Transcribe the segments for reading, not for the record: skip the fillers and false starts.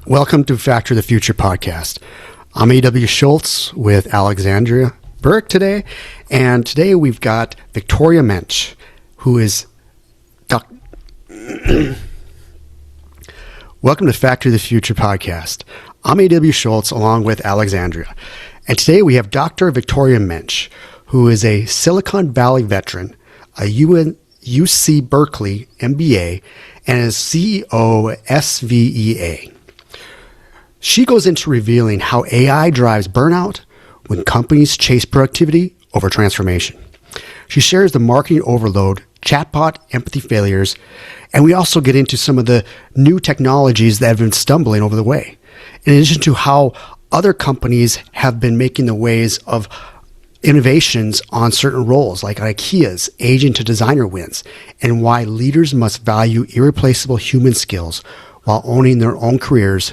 Welcome to Factor the Future podcast. I'm A.W. Schultz with Alexandria Burek today, and today we've got Victoria Mensch, who is Welcome to Factor the Future podcast. I'm A.W. Schultz along with Alexandria, and today we have Dr. Victoria Mensch, who is a Silicon Valley veteran, a UC Berkeley MBA, and is CEO SVEA. She goes into revealing how AI drives burnout when companies chase productivity over transformation. She shares the marketing overload, chatbot empathy failures, and we also get into some of the new technologies that have been stumbling over the way. In addition to how other companies have been making the ways of innovations on certain roles, like IKEA's agent to designer wins, and why leaders must value irreplaceable human skills while owning their own careers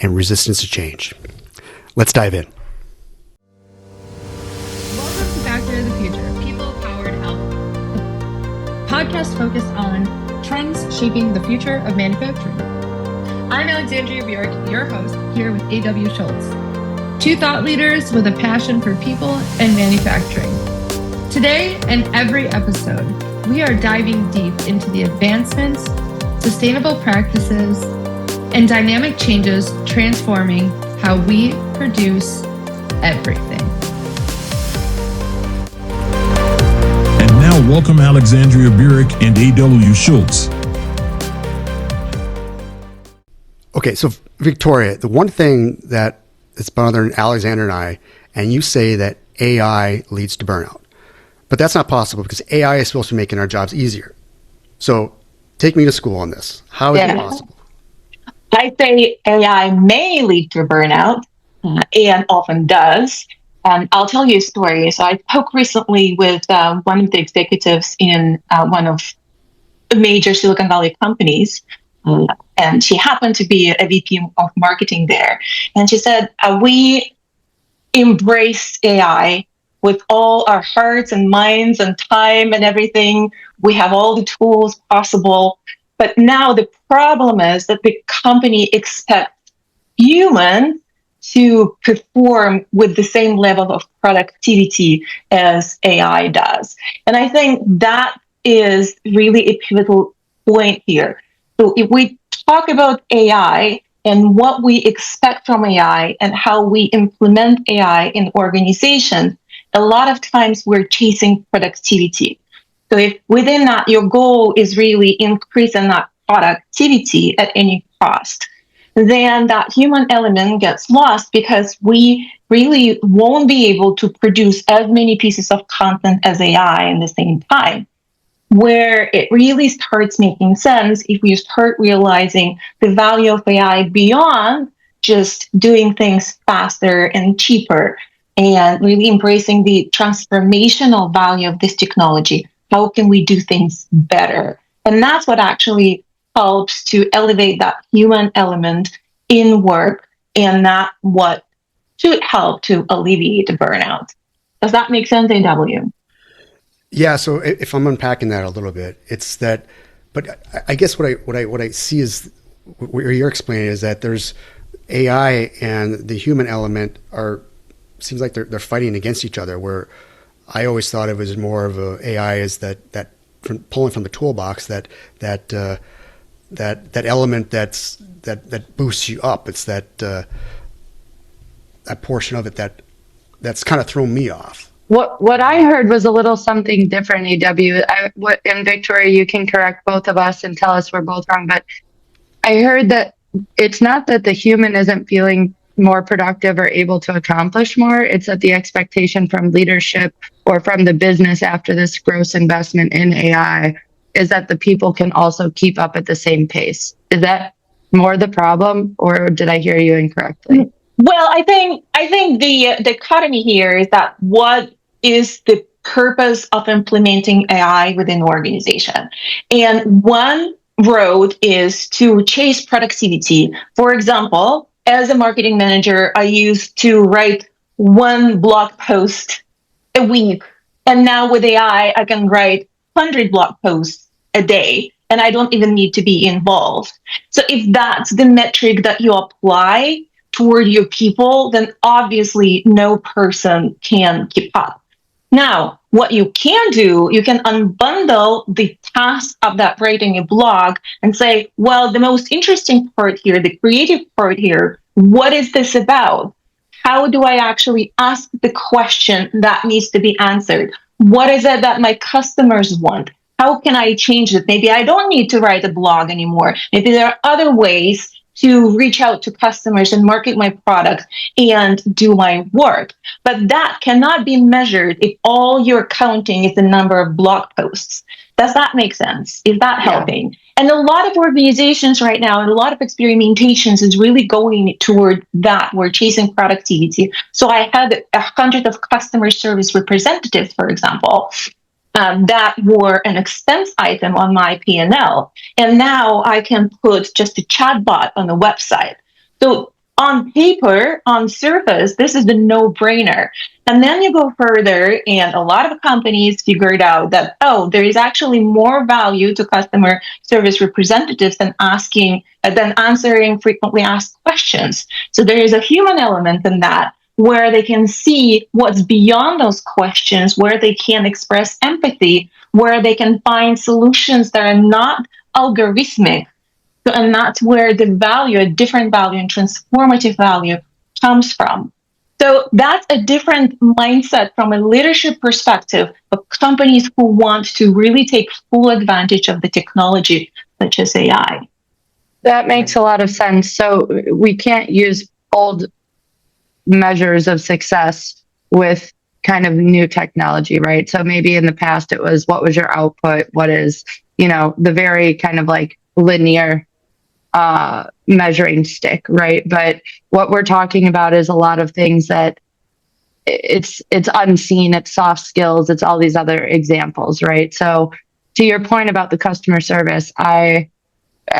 and resistance to change. Let's dive in. Welcome to Factor of the Future, People-Powered Health, a podcast focused on trends shaping the future of manufacturing. I'm Alexandria Burek, your host, here with A.W. Schultz, two thought leaders with a passion for people and manufacturing. Today and every episode, we are diving deep into the advancements, sustainable practices, and dynamic changes transforming how we produce everything. And now welcome Alexandria Burek and A.W. Schultz. Okay, so Victoria, the one thing that is bothering Alexander and I, and you say that AI leads to burnout, but that's not possible because AI is supposed to be making our jobs easier. So take me to school on this. How is it possible? I say AI may lead to burnout, and often does. And I'll tell you a story. So I spoke recently with one of the executives in one of the major Silicon Valley companies, and she happened to be a VP of marketing there. And she said, we embrace AI with all our hearts and minds and time and everything. We have all the tools possible. But now the problem is that the company expects humans to perform with the same level of productivity as AI does. And I think that is really a pivotal point here. So if we talk about AI and what we expect from AI and how we implement AI in organizations, a lot of times we're chasing productivity. So if within that, your goal is really increasing that productivity at any cost, then that human element gets lost because we really won't be able to produce as many pieces of content as AI in the same time. Where it really starts making sense if we start realizing the value of AI beyond just doing things faster and cheaper, and really embracing the transformational value of this technology. How can we do things better? And that's what actually helps to elevate that human element in work, and that what should help to alleviate burnout. Does that make sense, A.W.? Yeah. So if I'm unpacking that a little bit, it's that. But I guess what I see is what you're explaining is that there's AI and the human element seems like they're fighting against each other. Where I always thought it was more of a AI is that from pulling from the toolbox that element that boosts you up. It's that portion of it that's kind of thrown me off. What I heard was a little something different, AW. And Victoria, you can correct both of us and tell us we're both wrong, but I heard that it's not that the human isn't feeling more productive or able to accomplish more. It's that the expectation from leadership or from the business after this gross investment in AI is that the people can also keep up at the same pace. Is that more the problem, or did I hear you incorrectly? Well, I think the dichotomy here is that what is the purpose of implementing AI within an organization? And one road is to chase productivity. For example, as a marketing manager, I used to write one blog post a week. And now with AI, I can write 100 blog posts a day. and I don't even need to be involved. So if that's the metric that you apply toward your people, then obviously no person can keep up. Now, what you can do, you can unbundle the task of that writing a blog and say, well, the most interesting part here, the creative part here, what is this about? How do I actually ask the question that needs to be answered? What is it that my customers want? How can I change it? Maybe I don't need to write a blog anymore. Maybe there are other ways to reach out to customers and market my product and do my work. But that cannot be measured if all you're counting is the number of blog posts. Does that make sense? Is that helping? And a lot of organizations right now and a lot of experimentations is really going toward that. We're chasing productivity. So I had 100 of customer service representatives, for example, that were an expense item on my P&L. And now I can put just a chatbot on the website. So on paper, on surface, this is the no-brainer. And then you go further, and a lot of companies figured out that, oh, there is actually more value to customer service representatives than answering frequently asked questions. So there is a human element in that, where they can see what's beyond those questions, where they can express empathy, where they can find solutions that are not algorithmic. And that's where the value, a different value and transformative value comes from. So that's a different mindset from a leadership perspective of companies who want to really take full advantage of the technology, such as AI. That makes a lot of sense. So we can't use old measures of success with kind of new technology, right? So maybe in the past it was, what was your output? What is, the very kind of like linear measuring stick, right? But what we're talking about is a lot of things that it's unseen, it's soft skills, it's all these other examples, right? So to your point about the customer service, I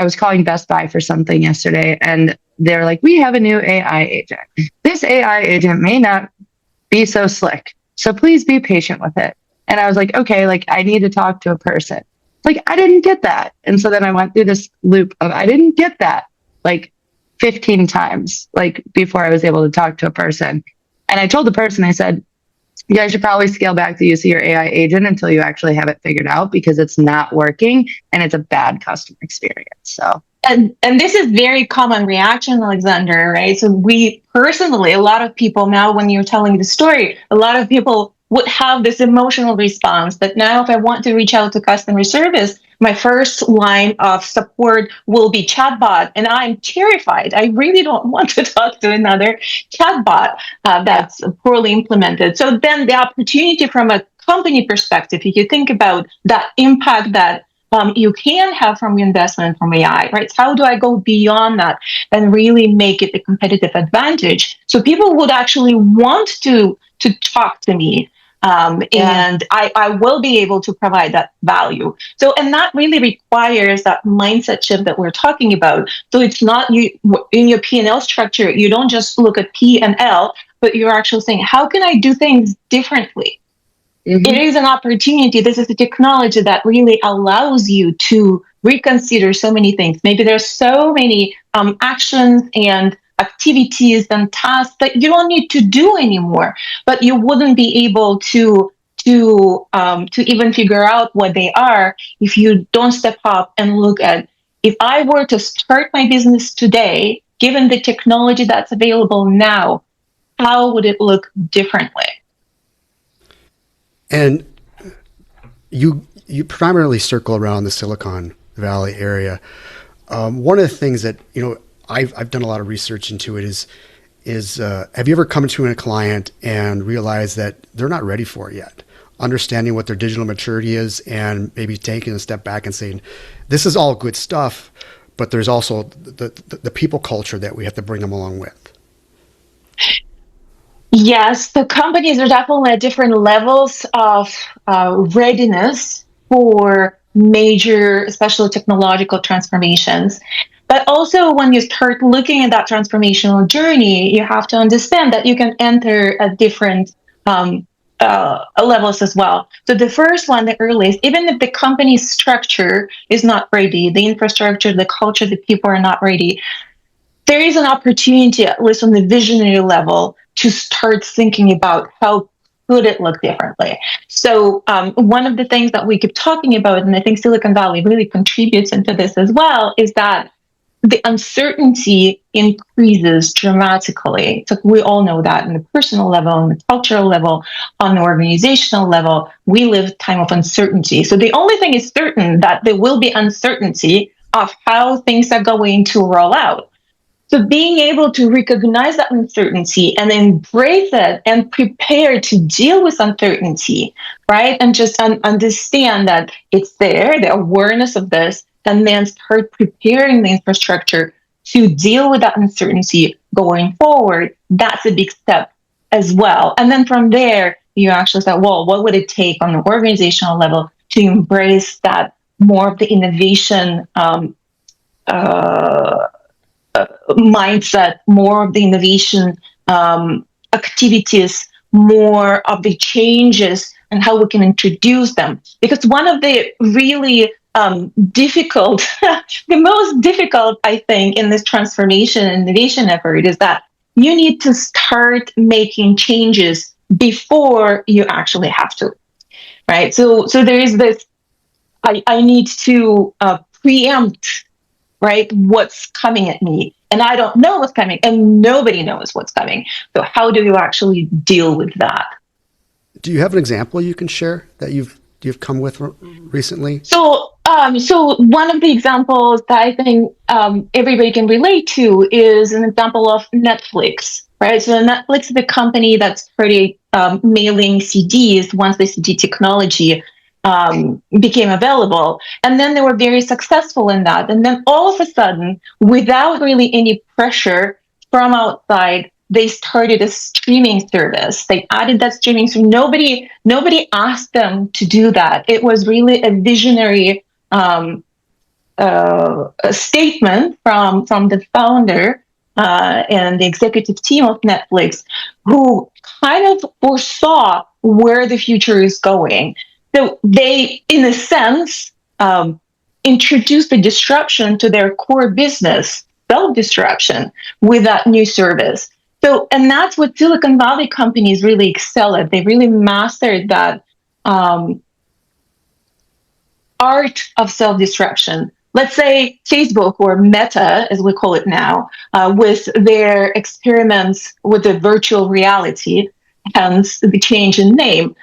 was calling Best Buy for something yesterday, and they're like, we have a new AI agent. This AI agent may not be so slick, so please be patient with it. And I was like, okay, like I need to talk to a person. Like, I didn't get that. And so then I went through this loop of, I didn't get that like 15 times, like before I was able to talk to a person. And I told the person, I said, you guys should probably scale back the use of your AI agent until you actually have it figured out, because it's not working and it's a bad customer experience. So, and this is very common reaction, Alexander, right? So we personally, a lot of people now, when you're telling the story, a lot of people would have this emotional response that now if I want to reach out to customer service, my first line of support will be chatbot. And I'm terrified. I really don't want to talk to another chatbot that's poorly implemented. So then the opportunity from a company perspective, if you think about that impact that you can have from your investment from AI, right? How do I go beyond that and really make it a competitive advantage? So people would actually want to talk to me. And I will be able to provide that value. So, and that really requires that mindset shift that we're talking about. So it's not you in your P&L structure, you don't just look at P&L, but you're actually saying, how can I do things differently? Mm-hmm. It is an opportunity. This is a technology that really allows you to reconsider so many things. Maybe there's so many actions and activities and tasks that you don't need to do anymore, but you wouldn't be able to even figure out what they are if you don't step up and look at, if I were to start my business today, given the technology that's available now, how would it look differently? And you primarily circle around the Silicon Valley area. One of the things that, I've done a lot of research into it is have you ever come to a client and realized that they're not ready for it yet? Understanding what their digital maturity is and maybe taking a step back and saying, this is all good stuff, but there's also the people culture that we have to bring them along with. Yes, the companies are definitely at different levels of readiness for major, especially technological transformations. But also when you start looking at that transformational journey, you have to understand that you can enter at different levels as well. So the first one, the earliest, even if the company's structure is not ready, the infrastructure, the culture, the people are not ready, there is an opportunity, at least on the visionary level, to start thinking about how could it look differently. So one of the things that we keep talking about, and I think Silicon Valley really contributes into this as well, is that the uncertainty increases dramatically. So we all know that on the personal level, on the cultural level, on the organizational level, we live a time of uncertainty. So the only thing is certain that there will be uncertainty of how things are going to roll out. So being able to recognize that uncertainty and embrace it and prepare to deal with uncertainty, right? And just understand that it's there, the awareness of this, and then start preparing the infrastructure to deal with that uncertainty going forward. That's a big step as well. And then from there, you actually say, well, what would it take on the organizational level to embrace that more of the innovation mindset, more of the innovation activities, more of the changes and how we can introduce them. Because one of the really difficult, the most difficult, I think, in this transformation and innovation effort is that you need to start making changes before you actually have to, right? So there is this, I need to preempt, right, what's coming at me. And I don't know what's coming, and nobody knows what's coming. So how do you actually deal with that? Do you have an example you can share that you've come with recently? So one of the examples that I think everybody can relate to is an example of Netflix, right? So Netflix is the company that started mailing CDs once the CD technology became available. And then they were very successful in that. And then all of a sudden, without really any pressure from outside, they started a streaming service. They added that streaming service. Nobody asked them to do that. It was really a visionary a statement from the founder and the executive team of Netflix, who kind of foresaw where the future is going. So they, in a sense, introduced a disruption to their core business, self-disruption, with that new service. So, and that's what Silicon Valley companies really excel at. They really mastered that art of self-disruption. Let's say Facebook, or Meta, as we call it now, with their experiments with the virtual reality, hence the change in name.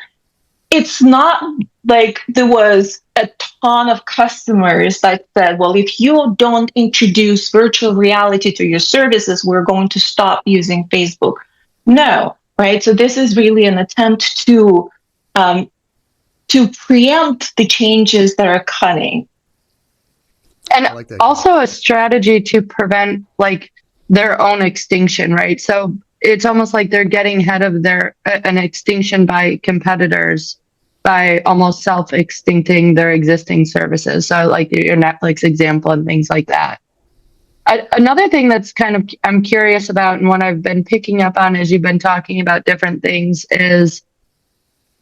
It's not like there was a ton of customers that said, well, if you don't introduce virtual reality to your services, we're going to stop using Facebook. No, right? So this is really an attempt to preempt the changes that are coming. And like also a strategy to prevent like their own extinction, right? So it's almost like they're getting ahead of an extinction by competitors by almost self-extincting their existing services. So like your Netflix example and things like that. Another thing that's kind of I'm curious about, and what I've been picking up on as you've been talking about different things, is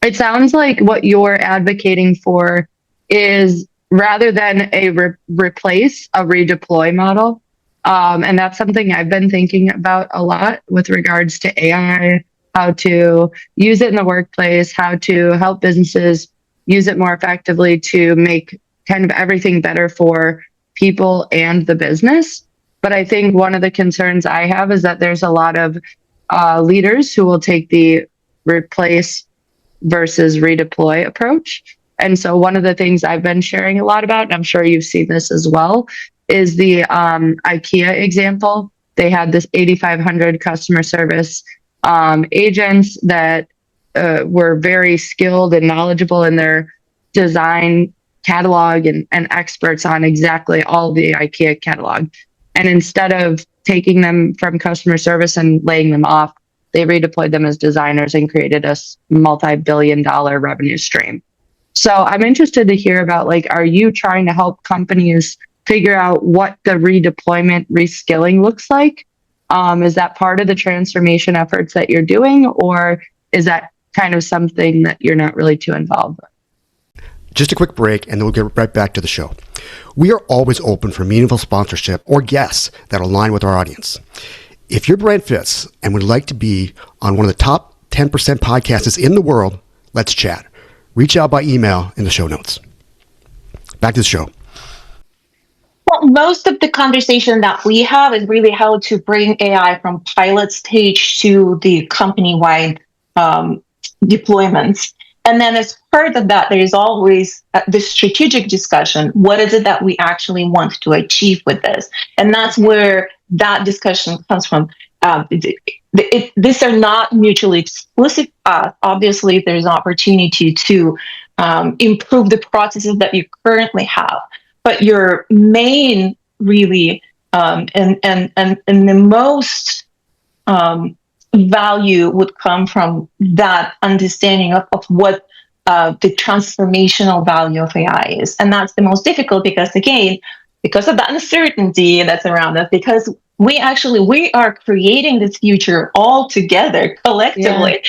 it sounds like what you're advocating for is, rather than a replace, a redeploy model. And that's something I've been thinking about a lot with regards to AI, how to use it in the workplace, how to help businesses use it more effectively to make kind of everything better for people and the business. But I think one of the concerns I have is that there's a lot of leaders who will take the replace versus redeploy approach. And so one of the things I've been sharing a lot about, and I'm sure you've seen this as well, is the IKEA example. They had this 8,500 customer service agents that were very skilled and knowledgeable in their design catalog and experts on exactly all the IKEA catalog. And instead of taking them from customer service and laying them off, they redeployed them as designers and created a multi-billion-dollar revenue stream. So I'm interested to hear about, like, are you trying to help companies figure out what the redeployment reskilling looks like? Is that part of the transformation efforts that you're doing, or is that kind of something that you're not really too involved with. Just a quick break, and then we'll get right back to the show. We are always open for meaningful sponsorship or guests that align with our audience. If your brand fits and would like to be on one of the top 10% podcasts in the world, let's chat. Reach out by email in the show notes. Back to the show. Well, most of the conversation that we have is really how to bring AI from pilot stage to the company-wide deployments. And then as part of that, there is always the strategic discussion. What is it that we actually want to achieve with this? And that's where that discussion comes from. These are not mutually exclusive paths. Obviously, there's an opportunity to improve the processes that you currently have. But your main, really, and the most value would come from that understanding of what the transformational value of AI is. And that's the most difficult because, again, because of the uncertainty that's around us, because we are creating this future all together, collectively,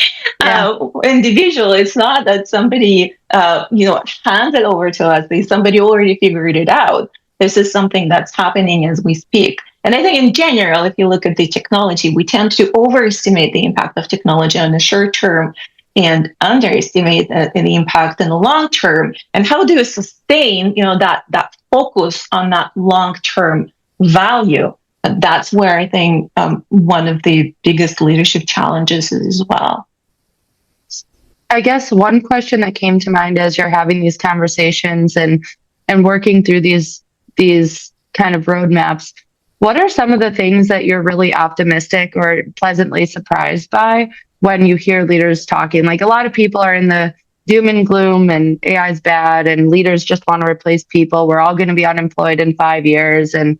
individually. It's not that somebody, hands it over to us. Somebody already figured it out. This is something that's happening as we speak. And I think in general, if you look at the technology, we tend to overestimate the impact of technology on the short term and underestimate the impact in the long term. And how do you sustain, that focus on that long-term value? That's where I think one of the biggest leadership challenges is as well. I guess one question that came to mind as you're having these conversations and working through these kind of roadmaps, what are some of the things that you're really optimistic or pleasantly surprised by when you hear leaders talking? Like, a lot of people are in the doom and gloom and AI is bad and leaders just want to replace people. We're all going to be unemployed in 5 years and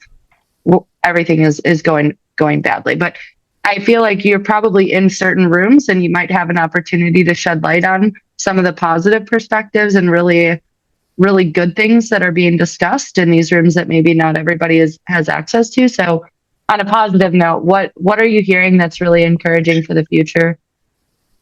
everything is going badly. But I feel like you're probably in certain rooms and you might have an opportunity to shed light on some of the positive perspectives and really, really good things that are being discussed in these rooms that maybe not everybody has access to. So on a positive note, what are you hearing that's really encouraging for the future?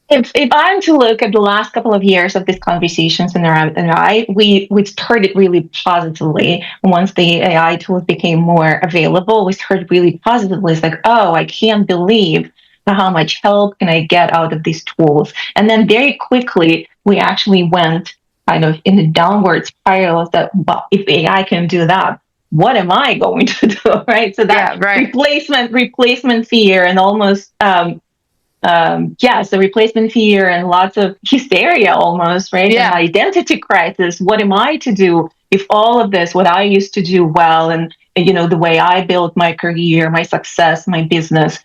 If I'm to look at the last couple of years of these conversations around AI, we started really positively. Once the AI tools became more available, we started really positively. It's like, oh, I can't believe how much help can I get out of these tools. And then very quickly, we actually went kind of in the downward spiral that, well, if AI can do that, what am I going to do, right? So that replacement fear and almost... so replacement fear and lots of hysteria almost, right? Yeah. And identity crisis. What am I to do if all of this, what I used to do well, and the way I built my career, my success, my business,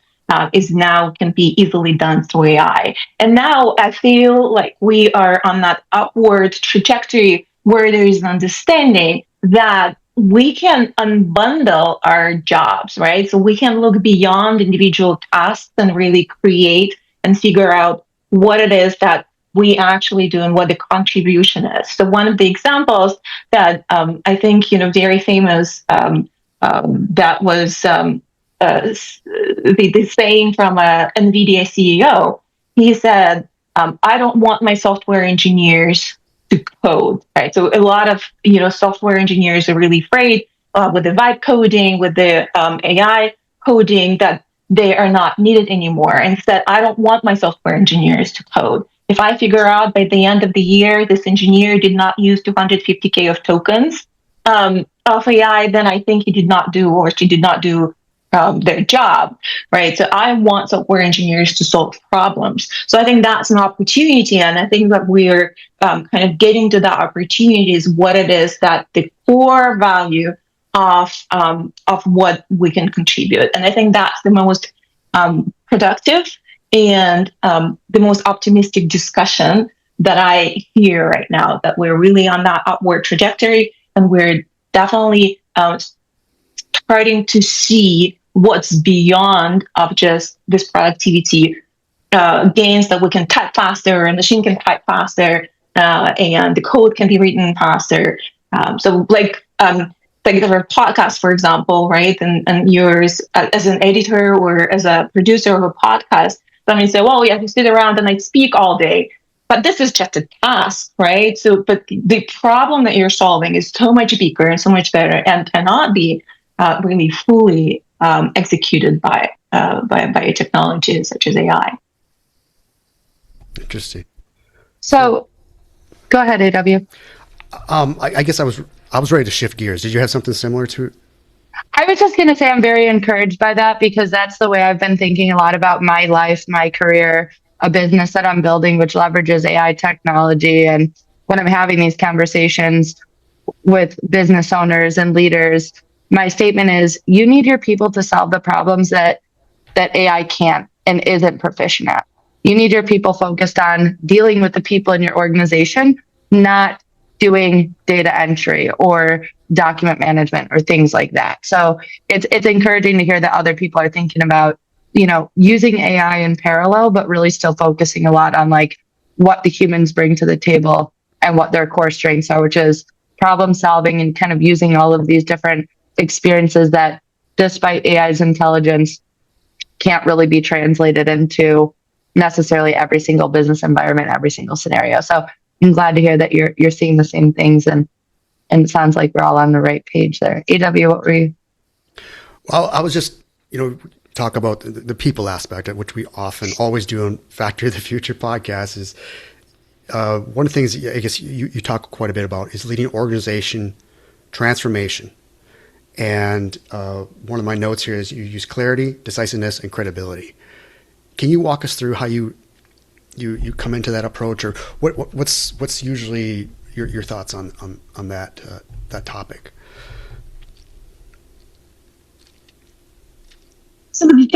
is now can be easily done through AI. And now I feel like we are on that upward trajectory where there is an understanding that we can unbundle our jobs, right? So we can look beyond individual tasks and really create and figure out what it is that we actually do and what the contribution is. So one of the examples that I think, very famous, that was the saying from a NVIDIA CEO. He said, I don't want my software engineers to code, right? So a lot of software engineers are really afraid with the vibe coding, with the AI coding, that they are not needed anymore. And instead, I don't want my software engineers to code. If I figure out by the end of the year this engineer did not use 250K of tokens of AI, then I think he did not do or she did not do their job, right? So I want software engineers to solve problems. So I think that's an opportunity, and I think that we're kind of getting to that opportunity is what it is that the core value of what we can contribute, and I think that's the most productive and the most optimistic discussion that I hear right now. That we're really on that upward trajectory, and we're definitely starting to see what's beyond of just this productivity gains, that we can type faster and the machine can type faster and the code can be written faster. So like there are podcasts, for example, right? And yours as an editor or as a producer of a podcast, somebody say, well, yeah, you sit around and I speak all day. but this is just a task, right? So, but the problem that you're solving is so much bigger and so much better, and cannot be really fully executed by a technology such as AI. Interesting. So, go ahead, AW. I guess I was ready to shift gears. Did you have something similar to? I was just going to say I'm very encouraged by that, because that's the way I've been thinking a lot about my life, my career, a business that I'm building, which leverages AI technology. And when I'm having these conversations with business owners and leaders, my statement is, you need your people to solve the problems that AI can't and isn't proficient at. You need your people focused on dealing with the people in your organization, not doing data entry or document management or things like that. So it's encouraging to hear that other people are thinking about, using AI in parallel, but really still focusing a lot on like what the humans bring to the table and what their core strengths are, which is problem solving and kind of using all of these different experiences that, despite AI's intelligence, can't really be translated into necessarily every single business environment, every single scenario. So I'm glad to hear that you're seeing the same things, and it sounds like we're all on the right page there. AW, what were you? Well, I was just, talk about the people aspect, which we often always do on Factory of the Future podcast. Is one of the things I guess you talk quite a bit about is leading organization transformation. And one of my notes here is you use clarity, decisiveness, and credibility. Can you walk us through how you come into that approach, or what's usually your thoughts on that topic? So the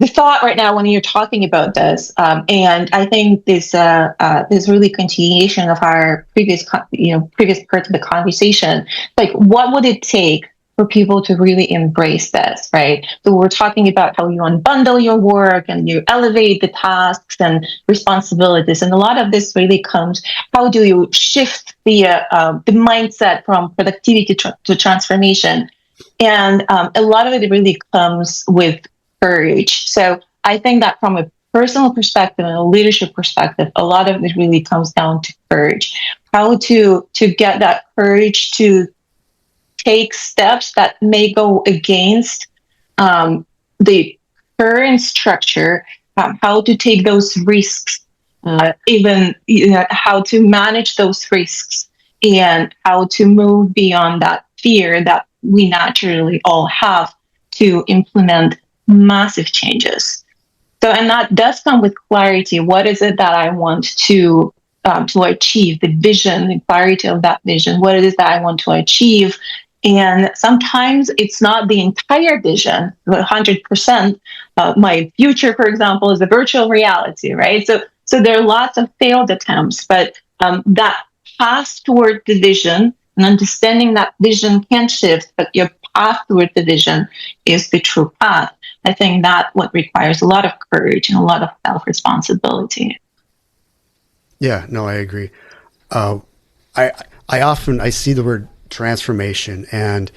thought right now when you're talking about this, and I think this really continuation of our previous parts of the conversation. Like, what would it take for people to really embrace this, right? So we're talking about how you unbundle your work and you elevate the tasks and responsibilities, and a lot of this really comes. How do you shift the mindset from productivity to transformation? And a lot of it really comes with courage. So I think that from a personal perspective and a leadership perspective, a lot of it really comes down to courage. How to get that courage to take steps that may go against the current structure, how to take those risks, even how to manage those risks, and how to move beyond that fear that we naturally all have to implement massive changes. So, and that does come with clarity. What is it that I want to achieve? The vision, the clarity of that vision. What it is that I want to achieve. And sometimes it's not the entire vision, 100%. My future, for example, is a virtual reality, right? So there are lots of failed attempts, but that path toward the vision and understanding that vision can shift, but your path toward the vision is the true path. I think that what requires a lot of courage and a lot of self-responsibility. Yeah, no, I agree. I often see the word transformation, and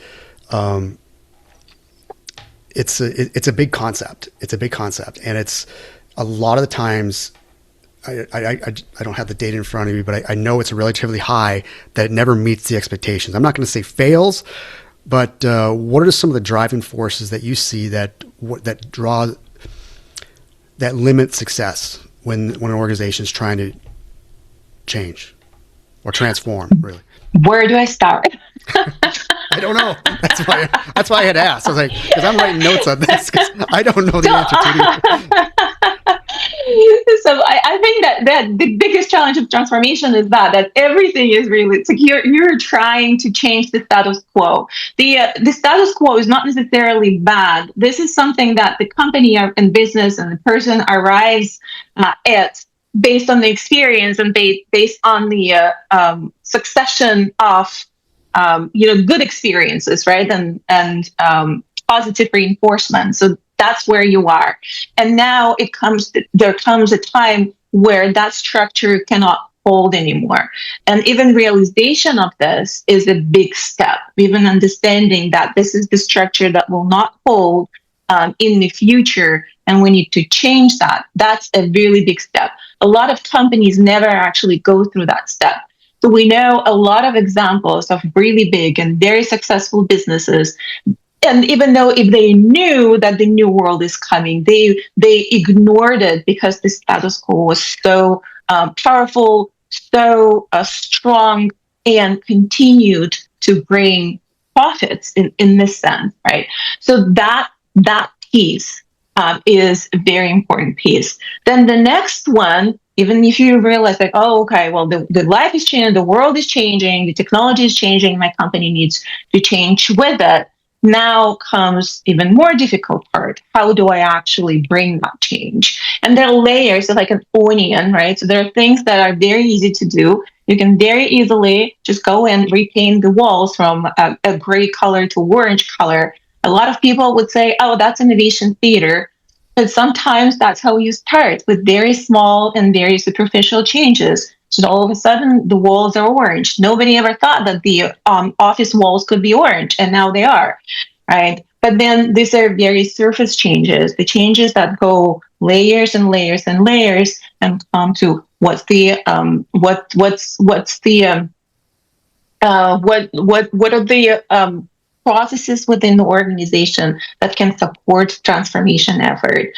it's a big concept. It's a big concept, and it's a lot of the times. I don't have the data in front of me, but I know it's relatively high that it never meets the expectations. I'm not going to say fails, but what are some of the driving forces that you see that limit success when an organization is trying to change or transform? Really, where do I start? I don't know. That's why I had asked. I was like, because I'm writing notes on this because I don't know the answer to it. So I think that the biggest challenge of transformation is that everything is really, it's like you're trying to change the status quo. The status quo is not necessarily bad. This is something that the company and business and the person arrives at based on the experience and based on the succession of good experiences, right? And positive reinforcement. So that's where you are. And now there comes a time where that structure cannot hold anymore. And even realization of this is a big step. Even understanding that this is the structure that will not hold in the future, and we need to change that. That's a really big step. a lot of companies never actually go through that step. So we know a lot of examples of really big and very successful businesses. And even though if they knew that the new world is coming, they ignored it because the status quo was so powerful, so strong, and continued to bring profits in this sense, right? So that piece is a very important piece. Then the next one, even if you realize like, oh, okay, well, the life is changing, the world is changing, the technology is changing, my company needs to change with it. Now comes even more difficult part. How do I actually bring that change? And there are layers of like an onion, right? So there are things that are very easy to do. You can very easily just go and repaint the walls from a gray color to orange color. A lot of people would say, oh, that's innovation theater. But sometimes that's how you start, with very small and very superficial changes. So all of a sudden, the walls are orange. Nobody ever thought that the office walls could be orange, and now they are, right? But then these are very surface changes, the changes that go layers and layers and layers, and come to what are the processes within the organization that can support transformation effort.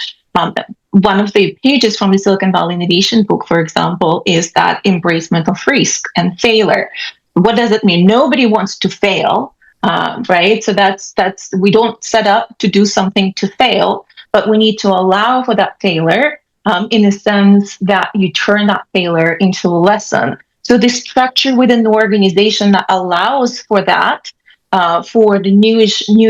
One of the pages from the Silicon Valley Innovation book, for example, is that embracement of risk and failure. What does it mean? Nobody wants to fail, right? So that's we don't set up to do something to fail, but we need to allow for that failure in the sense that you turn that failure into a lesson. So the structure within the organization that allows for that, for the new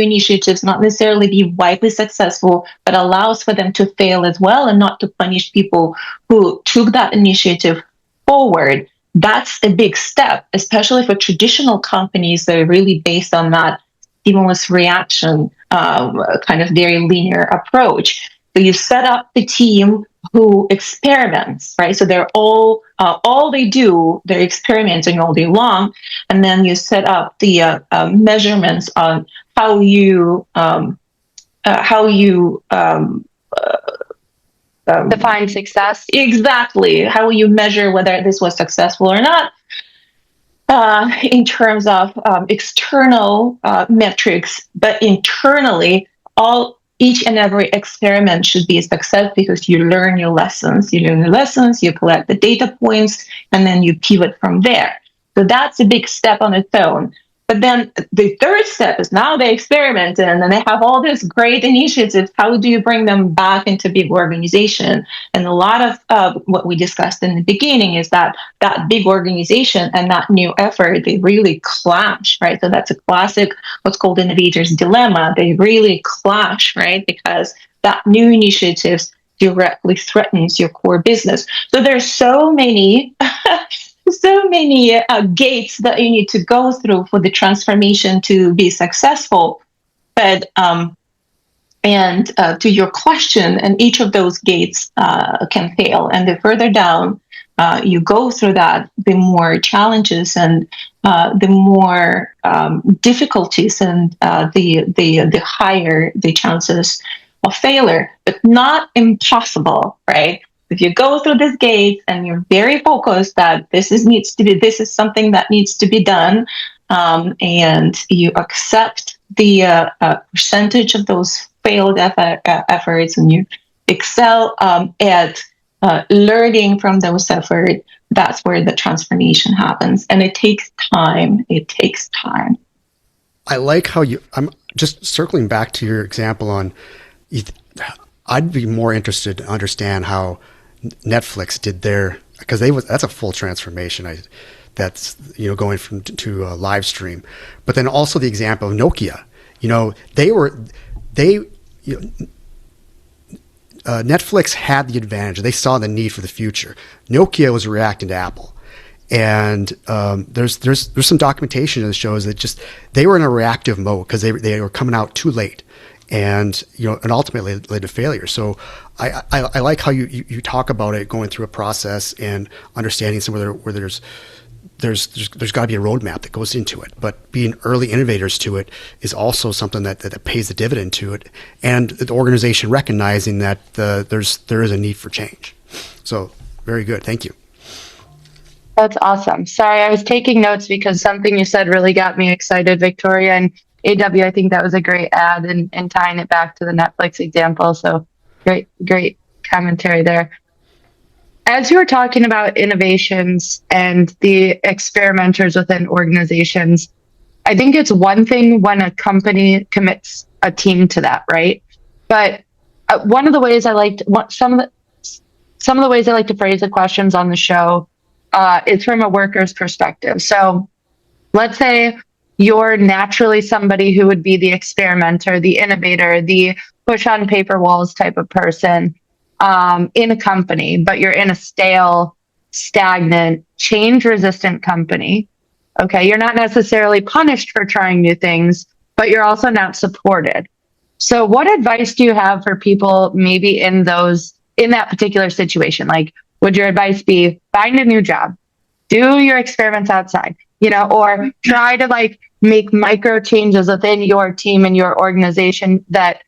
initiatives not necessarily be widely successful, but allows for them to fail as well, and not to punish people who took that initiative forward. That's a big step, especially for traditional companies that are really based on that stimulus reaction kind of very linear approach. So you set up the team who experiments, right? So they're all they do, they're experimenting all day long, and then you set up the measurements on how you Define success. Exactly. How you measure whether this was successful or not. In terms of external metrics, but internally, each and every experiment should be a success, because you learn your lessons. You collect the data points, and then you pivot from there. So that's a big step on its own. But then the third step is now they experiment and then they have all these great initiatives. How do you bring them back into big organization? And a lot of what we discussed in the beginning is that big organization and that new effort, they really clash, right? So that's a classic, what's called innovator's dilemma. They really clash, right? Because that new initiatives directly threatens your core business. So there's so many gates that you need to go through for the transformation to be successful. But to your question, and each of those gates can fail. And the further down you go through that, the more challenges and the more difficulties, and the higher the chances of failure, but not impossible, right? If you go through this gate and you're very focused that this is something that needs to be done, and you accept the percentage of those failed efforts, and you excel at learning from those efforts, that's where the transformation happens. And it takes time. I like how I'm just circling back to your example on, I'd be more interested to understand how Netflix did because that's a full transformation. That's going from to a live stream, but then also the example of Nokia. Netflix had the advantage. They saw the need for the future. Nokia was reacting to Apple, and there's some documentation that shows that just they were in a reactive mode because they were coming out too late. And ultimately led to failure. So I like how you talk about it, going through a process and understanding where there's got to be a roadmap that goes into it. But being early innovators to it is also something that pays the dividend to it, and the organization recognizing that there is a need for change. So very good. Thank you. That's awesome. Sorry, I was taking notes because something you said really got me excited, Victoria. And AW, I think that was a great ad and tying it back to the Netflix example. So great commentary there. As you were talking about innovations and the experimenters within organizations, I think it's one thing when a company commits a team to that, right? But one of the ways some of the ways I like to phrase the questions on the show is from a worker's perspective. So let's say you're naturally somebody who would be the experimenter, the innovator, the push on paper walls type of person in a company, but you're in a stale, stagnant, change resistant company. Okay. You're not necessarily punished for trying new things, but you're also not supported. So what advice do you have for people maybe in that particular situation? Like, would your advice be find a new job, do your experiments outside, or try to like make micro changes within your team and your organization that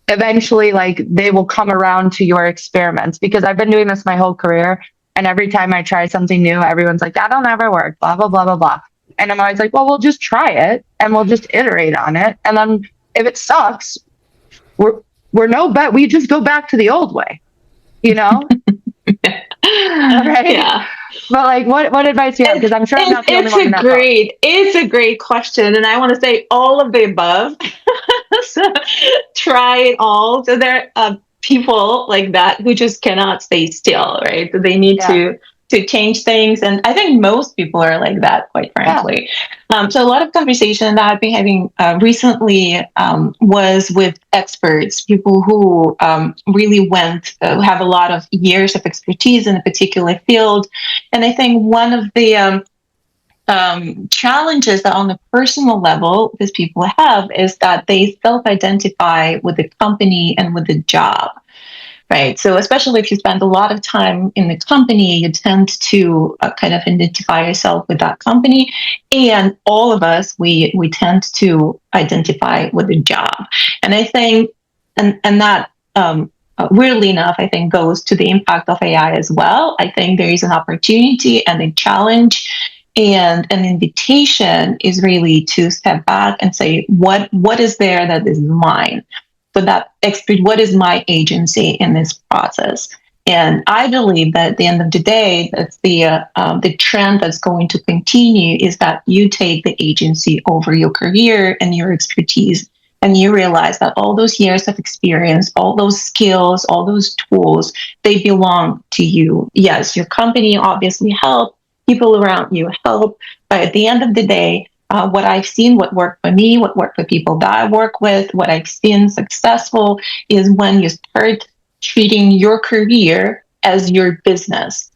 eventually like they will come around to your experiments? Because I've been doing this my whole career. And every time I try something new, everyone's like, that'll never work, blah, blah, blah, blah, blah. And I'm always like, well, we'll just try it and we'll just iterate on it. And then if it sucks, we're no bet. We just go back to the old way, Right? Yeah. But like, what advice do you have? Because I'm sure I'm not the only one. It's a great question, and I want to say all of the above. So try it all. So there are people like that who just cannot stay still, right? So they need to change things, and I think most people are like that, quite frankly. So a lot of conversation that I've been having recently was with experts, people who really have a lot of years of expertise in a particular field. And I think one of the challenges that on the personal level these people have is that they self-identify with the company and with the job. Right. So especially if you spend a lot of time in the company, you tend to kind of identify yourself with that company. And all of us, we tend to identify with the job. And I think, and that weirdly enough, I think goes to the impact of AI as well. I think there is an opportunity and a challenge, and an invitation is really to step back and say, what is there that is mine? So that what is my agency in this process? And I believe that at the end of the day, that's the trend that's going to continue is that you take the agency over your career and your expertise, and you realize that all those years of experience, all those skills, all those tools, they belong to you. Yes, your company obviously help, people around you help, but at the end of the day, what I've seen, what worked for me, what worked for people that I work with, what I've seen successful is when you start treating your career as your business.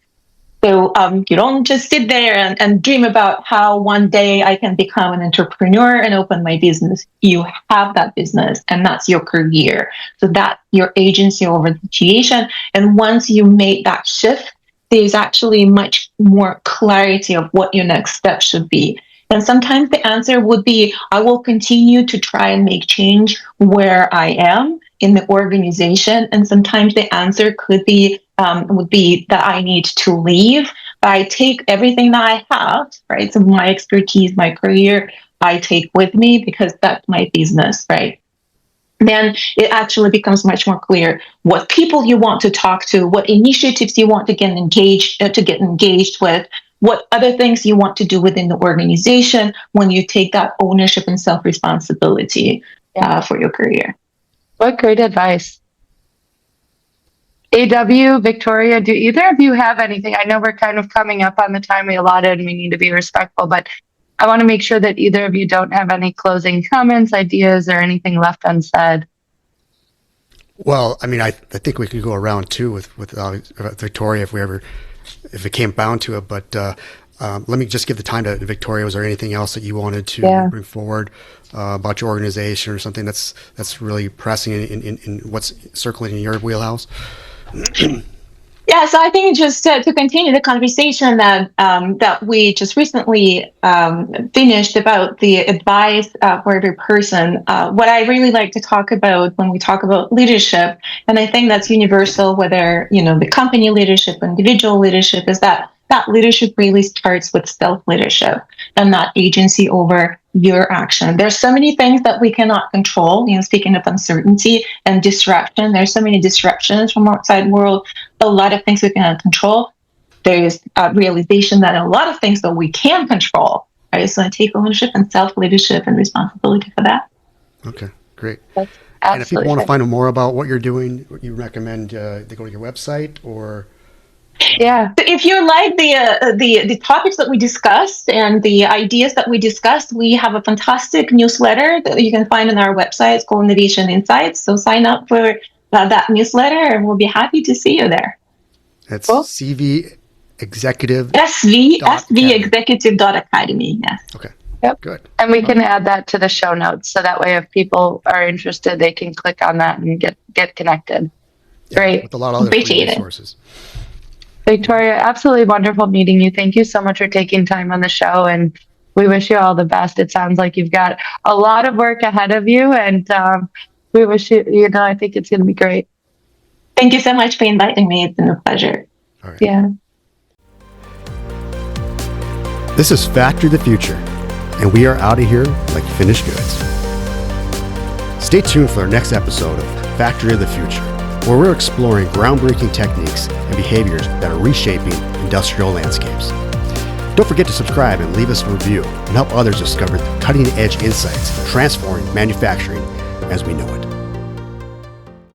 So you don't just sit there and dream about how one day I can become an entrepreneur and open my business. You have that business, and that's your career. So that's your agency over the situation. And once you make that shift, there's actually much more clarity of what your next step should be. And sometimes the answer would be, I will continue to try and make change where I am in the organization. And sometimes the answer would be that I need to leave. But I take everything that I have, right? So my expertise, my career, I take with me because that's my business, right? Then it actually becomes much more clear what people you want to talk to, what initiatives you want to get engaged with, what other things you want to do within the organization when you take that ownership and self-responsibility for your career. What great advice. AW, Victoria, do either of you have anything? I know we're kind of coming up on the time we allotted and we need to be respectful, but I want to make sure that either of you don't have any closing comments, ideas, or anything left unsaid. Well, I mean, I think we could go around too with Victoria if it came down to it, but let me just give the time to Victoria. Was there anything else that you wanted to bring forward about your organization or something that's really pressing in what's circling in your wheelhouse? Yeah, so I think just to continue the conversation that we just recently finished about the advice for every person, what I really like to talk about when we talk about leadership, and I think that's universal, whether the company leadership, individual leadership, is that leadership really starts with self-leadership and that agency over your action. There's so many things that we cannot control. Speaking of uncertainty and disruption, there's so many disruptions from outside world. A lot of things we cannot control. There's a realization that a lot of things that we can control. Right, so I take ownership and self-leadership and responsibility for that. Okay, great. That's And if people want to absolutely find out more about what you're doing, you recommend they go to your website or? yeah. So if you like the topics that we discussed and the ideas that we discussed, we have a fantastic newsletter that you can find on our website. It's called Innovation Insights. So sign up for that newsletter, and we'll be happy to see you there. That's Cool. CV Executive. svexecutive.academy. Yes. Okay. Yep. Good. And we can add that to the show notes, so that way if people are interested, they can click on that and get connected. Great. With a lot of other free Appreciate it. resources. Victoria, absolutely wonderful meeting you. Thank you so much for taking time on the show, and we wish you all the best. It sounds like you've got a lot of work ahead of you, and we wish you, I think it's going to be great. Thank you so much for inviting me. It's been a pleasure. All right. Yeah. This is Factory of the Future, and we are out of here like finished goods. Stay tuned for our next episode of Factory of the Future, where we're exploring groundbreaking techniques and behaviors that are reshaping industrial landscapes. Don't forget to subscribe and leave us a review and help others discover the cutting-edge insights transforming manufacturing as we know it.